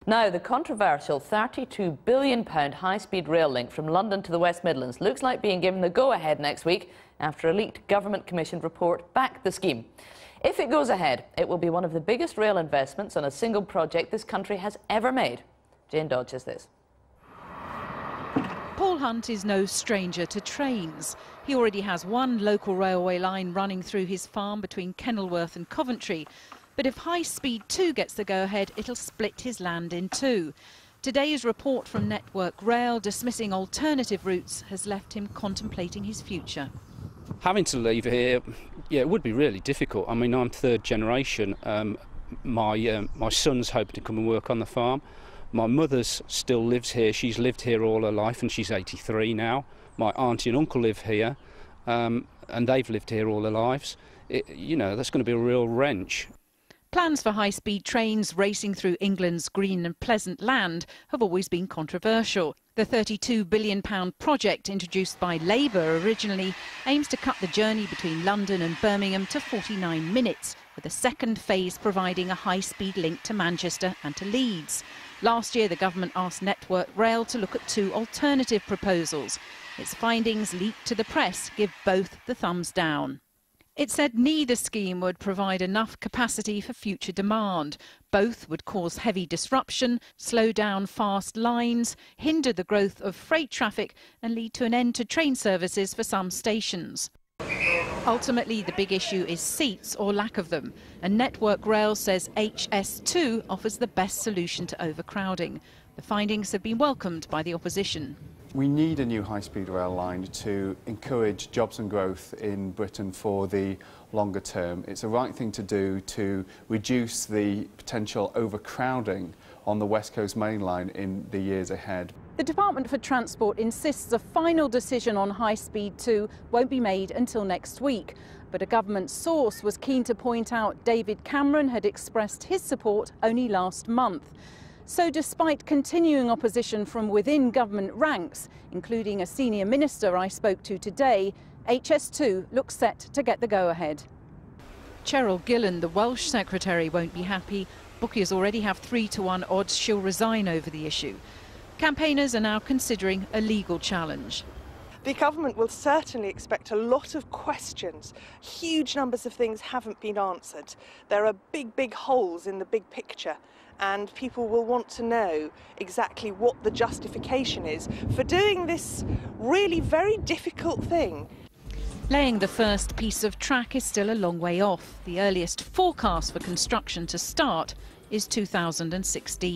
Now, the controversial £32 billion high-speed rail link from London to the West Midlands looks like being given the go-ahead next week after a leaked government-commissioned report backed the scheme. If it goes ahead, it will be one of the biggest rail investments on a single project this country has ever made. Jane Dodge has this. Paul Hunt is no stranger to trains. He already has one local railway line running through his farm between Kenilworth and Coventry. But if High Speed 2 gets the go-ahead, it'll split his land in two. Today's report from Network Rail dismissing alternative routes has left him contemplating his future. Having to leave here, yeah, it would be really difficult. I mean, I'm third generation. My son's hoping to come and work on the farm. My mother's still lives here. She's lived here all her life and she's 83 now. My auntie and uncle live here and they've lived here all their lives. You know, that's going to be a real wrench. Plans for high-speed trains racing through England's green and pleasant land have always been controversial. The £32 billion project, introduced by Labour originally, aims to cut the journey between London and Birmingham to 49 minutes, with a second phase providing a high-speed link to Manchester and to Leeds. Last year, the government asked Network Rail to look at two alternative proposals. Its findings, leaked to the press, give both the thumbs down. It said neither scheme would provide enough capacity for future demand. Both would cause heavy disruption, slow down fast lines, hinder the growth of freight traffic and lead to an end to train services for some stations. Ultimately, the big issue is seats or lack of them, and Network Rail says HS2 offers the best solution to overcrowding. The findings have been welcomed by the opposition. We need a new high-speed rail line to encourage jobs and growth in Britain for the longer term. It's the right thing to do to reduce the potential overcrowding on the West Coast Main Line in the years ahead. The Department for Transport insists a final decision on High Speed 2 won't be made until next week. But a government source was keen to point out David Cameron had expressed his support only last month. So despite continuing opposition from within government ranks, including a senior minister I spoke to today, HS2 looks set to get the go-ahead. Cheryl Gillan, the Welsh secretary, won't be happy. Bookies already have 3-to-1 odds she'll resign over the issue. Campaigners are now considering a legal challenge. The government will certainly expect a lot of questions. Huge numbers of things haven't been answered. There are big holes in the big picture. And people will want to know exactly what the justification is for doing this really very difficult thing. Laying the first piece of track is still a long way off. The earliest forecast for construction to start is 2016.